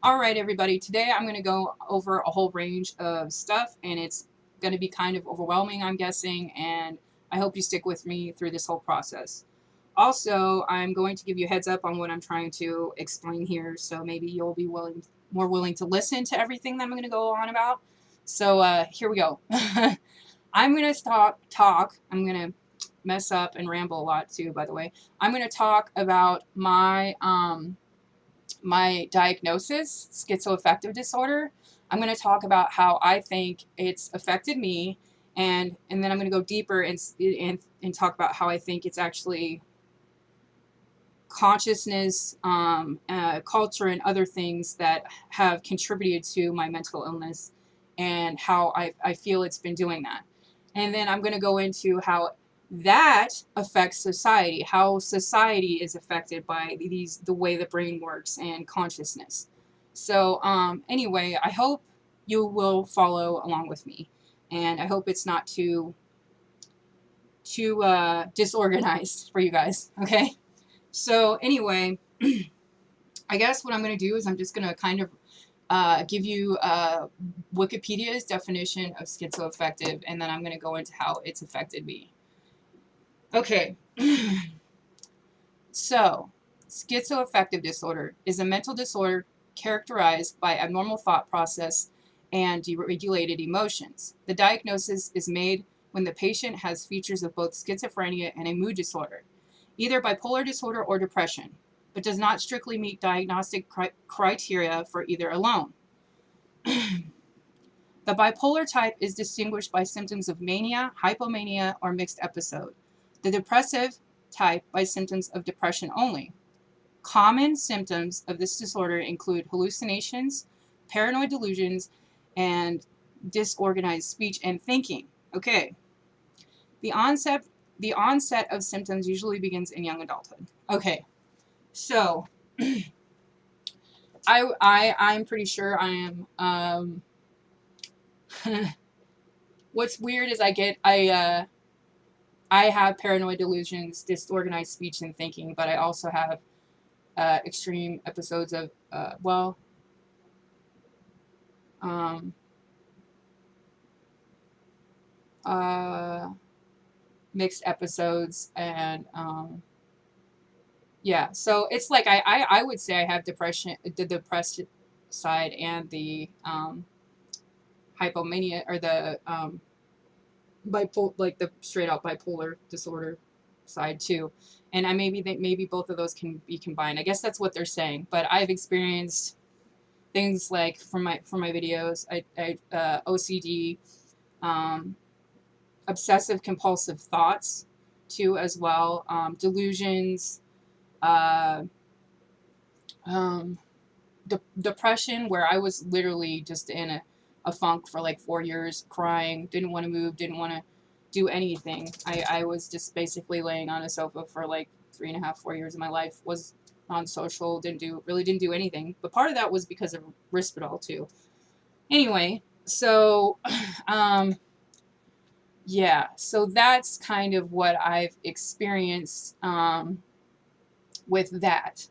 All right, everybody. Today I'm going to go over a whole range of stuff, and it's going to be kind of overwhelming, I'm guessing, and I hope you stick with me through this whole process. Also, I'm going to give you a heads up on what I'm trying to explain here, so maybe you'll be more willing to listen to everything that I'm going to go on about. So here we go. I'm going to talk. I'm going to mess up and ramble a lot too, by the way. I'm going to talk about my diagnosis, schizoaffective disorder. I'm going to talk about how I think it's affected me, and then I'm going to go deeper and talk about how I think it's actually consciousness, culture, and other things that have contributed to my mental illness, and how I feel it's been doing that. And then I'm going to go into how that affects society, how society is affected by the way the brain works and consciousness. So anyway, I hope you will follow along with me, and I hope it's not too disorganized for you guys. Okay. So anyway, I guess what I'm going to do is I'm just going to kind of give you Wikipedia's definition of schizoaffective, and then I'm going to go into how it's affected me. Okay. So, schizoaffective disorder is a mental disorder characterized by abnormal thought process and deregulated emotions. The diagnosis is made when the patient has features of both schizophrenia and a mood disorder, either bipolar disorder or depression, but does not strictly meet diagnostic criteria for either alone. The bipolar type is distinguished by symptoms of mania, hypomania, or mixed episode. The depressive type by symptoms of depression only. Common symptoms of this disorder include hallucinations, paranoid delusions, and disorganized speech and thinking. Okay. The onset of symptoms usually begins in young adulthood. Okay. So I'm pretty sure I am what's weird is I have paranoid delusions, disorganized speech and thinking, but I also have extreme episodes of mixed episodes, and yeah, so it's like I would say I have depression, the depressed side, and the hypomania, or the like the straight out bipolar disorder side too. And I maybe think maybe both of those can be combined. I guess that's what they're saying. But I've experienced things like from my videos, OCD, obsessive compulsive thoughts too as well, delusions, uh, depression, where I was literally just in a funk for like 4 years, crying, didn't want to move, didn't want to do anything. I was just basically laying on a sofa for like 3.5, 4 years of my life, was non-social, really didn't do anything. But part of that was because of Risperdal too. Anyway, so yeah, so that's kind of what I've experienced with that.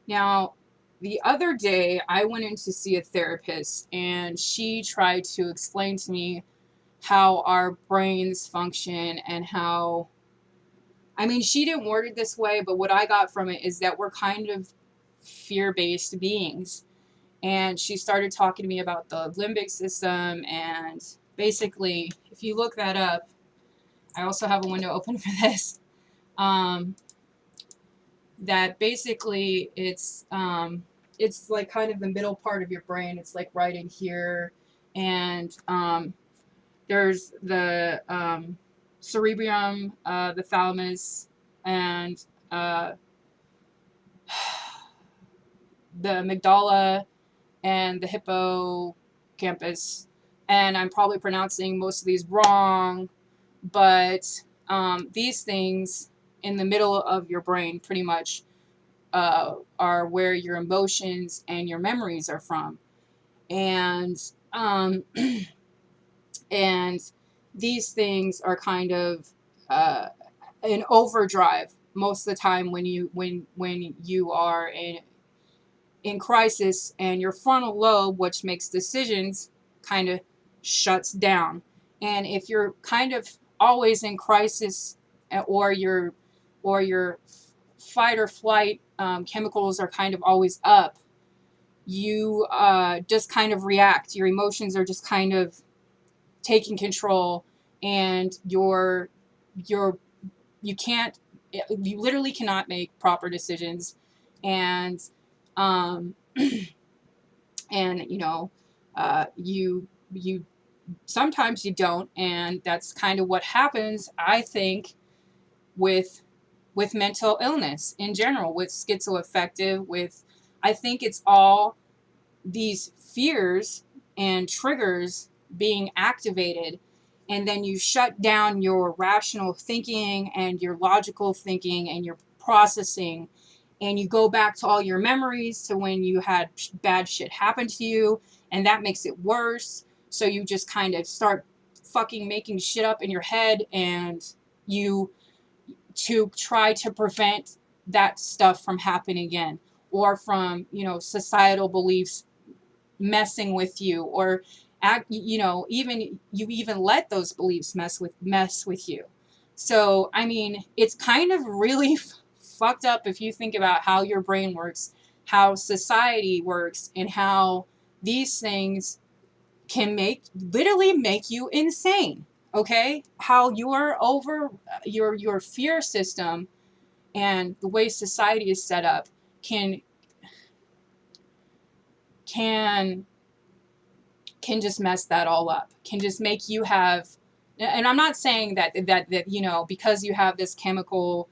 Now, the other day, I went in to see a therapist, and she tried to explain to me how our brains function and how, I mean, she didn't word it this way, but what I got from it is that we're kind of fear-based beings. And she started talking to me about the limbic system, and basically, if you look that up, I also have a window open for this, that basically it's like kind of the middle part of your brain. It's like right in here, and there's the cerebrum, the thalamus, and the amygdala, and the hippocampus. And I'm probably pronouncing most of these wrong, but these things in the middle of your brain pretty much are where your emotions and your memories are from. And and these things are kind of in overdrive most of the time when you are in crisis, and your frontal lobe, which makes decisions, kind of shuts down. And if you're kind of always in crisis, or your fight or flight chemicals are kind of always up, you just kind of react. Your emotions are just kind of taking control, and you're you can't you literally cannot make proper decisions. And um and you sometimes you don't, and that's kind of what happens, I think, with mental illness in general, with schizoaffective, with, I think it's all these fears and triggers being activated, and then you shut down your rational thinking and your logical thinking and your processing, and you go back to all your memories to when you had bad shit happen to you, and that makes it worse. So you just kind of start fucking making shit up in your head, and you to try to prevent that stuff from happening again, or from societal beliefs messing with you, or even you even let those beliefs mess with you. So I mean, it's kind of really fucked up if you think about how your brain works, how society works, and how these things can literally make you insane. Okay, how your fear system and the way society is set up can can can just mess that all up, can just make you have. And I'm not saying that because you have this chemical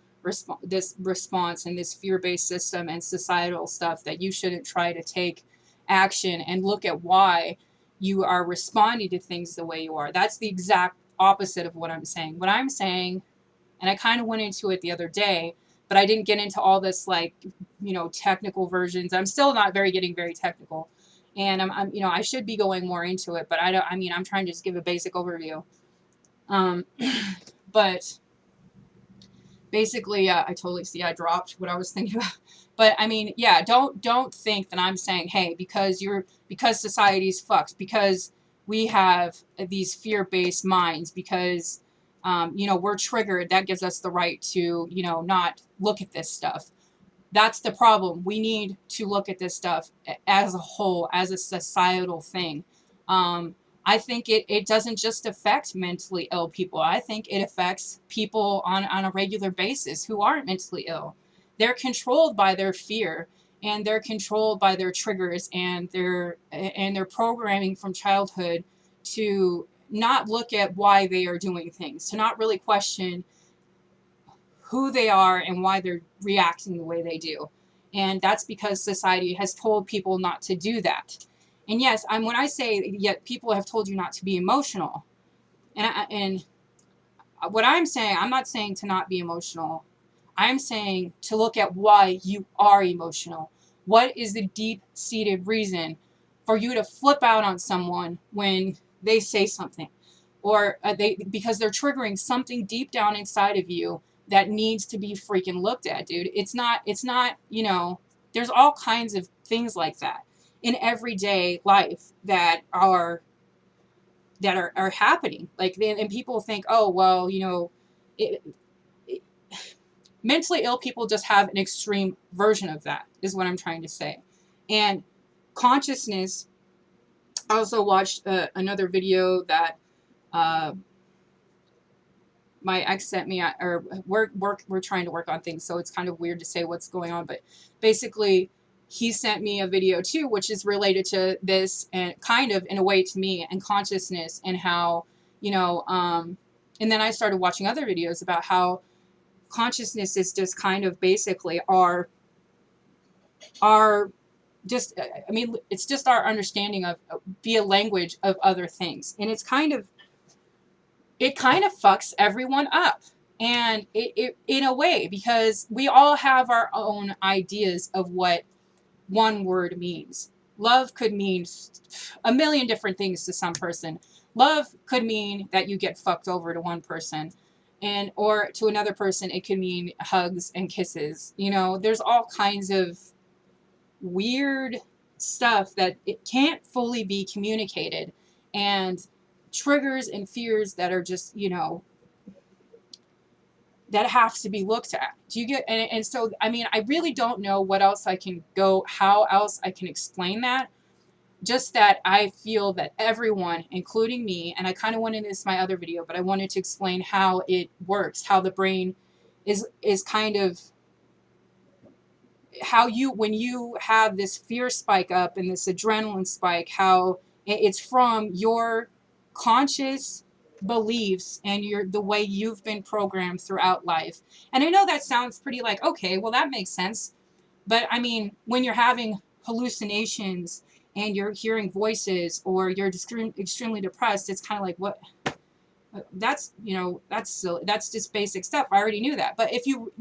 this response and this fear-based system and societal stuff, that you shouldn't try to take action and look at why you are responding to things the way you are. That's the exact opposite of what I'm saying. What I'm saying, and I kind of went into it the other day, but I didn't get into all this technical versions. I'm still not getting very technical, and I'm I should be going more into it, but I don't. I mean, I'm trying to just give a basic overview. But basically, I totally see I dropped what I was thinking about. But I mean, yeah, don't think that I'm saying, hey, because society's fucked, because we have these fear-based minds, because we're triggered, that gives us the right to not look at this stuff. That's the problem. We need to look at this stuff as a whole, as a societal thing. I think it doesn't just affect mentally ill people. I think it affects people on a regular basis who aren't mentally ill. They're controlled by their fear, and they're controlled by their triggers and their programming from childhood, to not look at why they are doing things, to not really question who they are and why they're reacting the way they do. And that's because society has told people not to do that. And yes, when I say, yet people have told you not to be emotional, and what I'm saying, I'm not saying to not be emotional. I'm saying to look at why you are emotional. What is the deep-seated reason for you to flip out on someone when they say something, or because they're triggering something deep down inside of you that needs to be freaking looked at, dude. It's not, there's all kinds of things like that in everyday life that are happening. Like, and people think, oh, well, it, it, mentally ill people just have an extreme version of that, is what I'm trying to say. And consciousness, I also watched another video that my ex sent me, or we're trying to work on things, so it's kind of weird to say what's going on, but basically he sent me a video too, which is related to this, and kind of in a way to me, and consciousness, and how and then I started watching other videos about how consciousness is just kind of basically our just, I mean, it's just our understanding of via language of other things, and it kind of fucks everyone up. And it in a way, because we all have our own ideas of what one word means. Love could mean a million different things to some person. Love could mean that you get fucked over to one person, and or to another person it could mean hugs and kisses. There's all kinds of weird stuff that it can't fully be communicated, and triggers and fears that are just, that have to be looked at. Do you get? And so, I mean, I really don't know what else I can go, how else I can explain that. Just that I feel that everyone, including me, and I kind of went into this in my other video, but I wanted to explain how it works, how the brain is kind of, how you, when you have this fear spike up and this adrenaline spike, how it's from your conscious beliefs and the way you've been programmed throughout life. And I know that sounds pretty like, okay, well, that makes sense. But I mean, when you're having hallucinations and you're hearing voices, or you're extremely depressed, it's kind of like, what? That's, that's silly. That's just basic stuff. I already knew that. But if you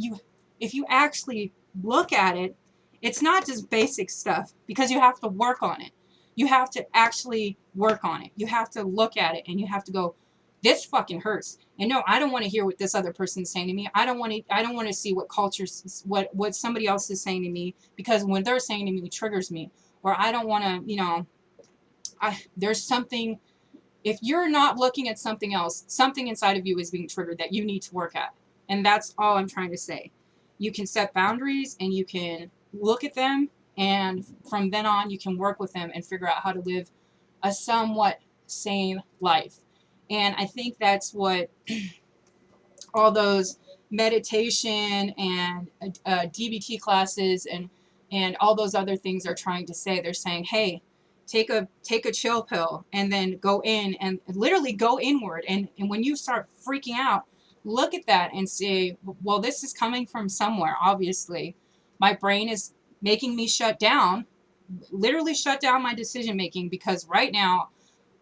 actually look at it, it's not just basic stuff, because you have to work on it. You have to actually work on it. You have to look at it and you have to go, this fucking hurts. And no, I don't want to hear what this other person's saying to me. I don't want to see what cultures, what somebody else is saying to me, because when they're saying to me, it triggers me. Or I don't want to, there's something. If you're not looking at something else, something inside of you is being triggered that you need to work at. And that's all I'm trying to say. You can set boundaries and you can look at them, and from then on you can work with them and figure out how to live a somewhat sane life. And I think that's what all those meditation and DBT classes and all those other things are trying to say. They're saying, hey, take a chill pill, and then go in and literally go inward. And when you start freaking out, look at that and say, well, this is coming from somewhere. Obviously, my brain is making me shut down, literally shut down my decision making, because right now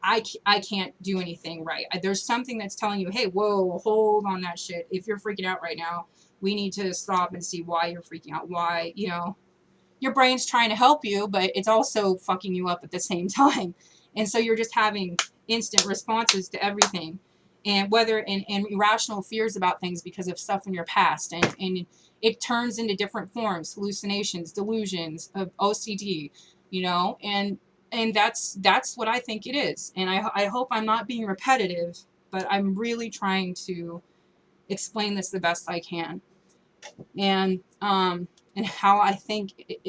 I can't do anything right. There's something that's telling you, hey, whoa, hold on that shit. If you're freaking out right now, we need to stop and see why you're freaking out. Why, your brain's trying to help you, but it's also fucking you up at the same time. And so you're just having instant responses to everything. And and irrational fears about things because of stuff in your past. And it turns into different forms, hallucinations, delusions of OCD, and that's what I think it is. And I hope I'm not being repetitive, but I'm really trying to explain this the best I can. And how I think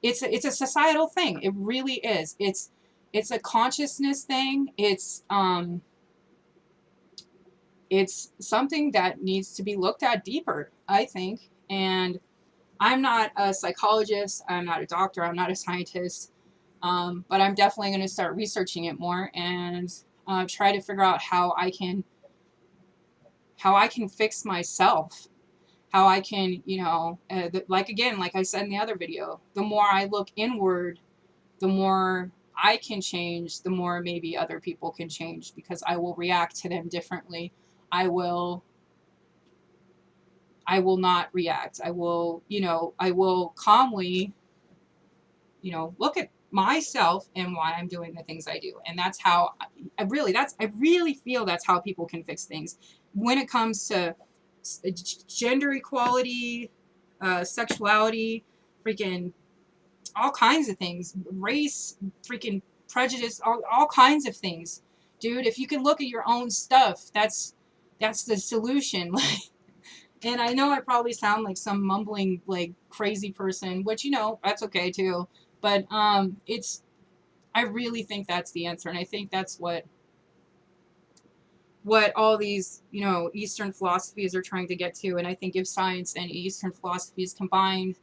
it's a societal thing. It really is. It's a consciousness thing. It's something that needs to be looked at deeper, I think. And I'm not a psychologist, I'm not a doctor, I'm not a scientist, but I'm definitely going to start researching it more and try to figure out how I can fix myself, how I can, like I said in the other video, the more I look inward, the more I can change, the more maybe other people can change, because I will react to them differently. I will not react. I will calmly, look at myself and why I'm doing the things I do. And that's how I really feel that's how people can fix things. When it comes to gender equality, sexuality, freaking all kinds of things, race, freaking prejudice, all kinds of things. Dude, if you can look at your own stuff, that's the solution. And I know I probably sound like some mumbling, like, crazy person, which, that's okay too. But I really think that's the answer. And I think that's what all these, Eastern philosophies are trying to get to. And I think if science and Eastern philosophies combined,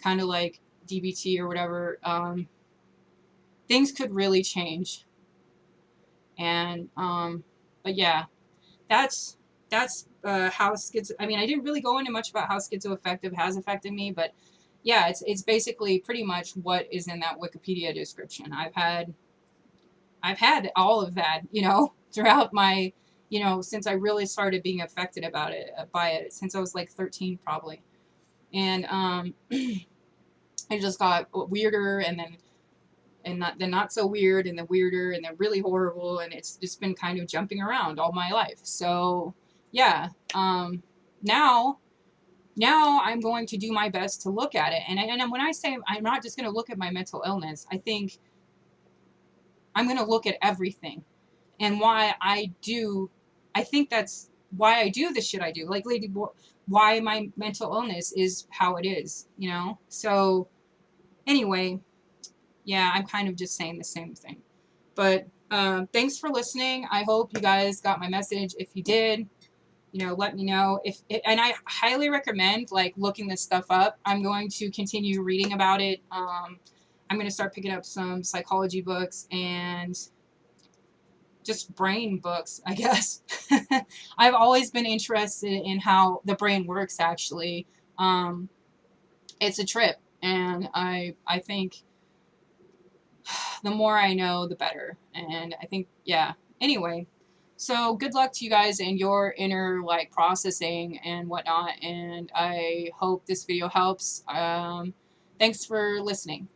kind of like DBT or whatever, things could really change. And, but yeah, that's how I mean, I didn't really go into much about how schizoaffective has affected me, but yeah, it's basically pretty much what is in that Wikipedia description. I've had all of that, throughout my, since I really started being affected by it, since I was like 13 probably. And it just got weirder, and then not so weird, and then weirder, and then really horrible, and it's just been kind of jumping around all my life. So yeah, now now I'm going to do my best to look at it. And when I say I'm not just going to look at my mental illness, I think I'm going to look at everything and why I do. I think that's why I do the shit I do. Like, why my mental illness is how it is, you know? So, anyway, yeah, I'm kind of just saying the same thing. But thanks for listening. I hope you guys got my message. If you did, you know, let me know. And I highly recommend like looking this stuff up. I'm going to continue reading about it. I'm going to start picking up some psychology books and just brain books, I guess. I've always been interested in how the brain works. Actually, it's a trip, and I think the more I know, the better. And I think, yeah. Anyway, so good luck to you guys and your inner like processing and whatnot. And I hope this video helps. Thanks for listening.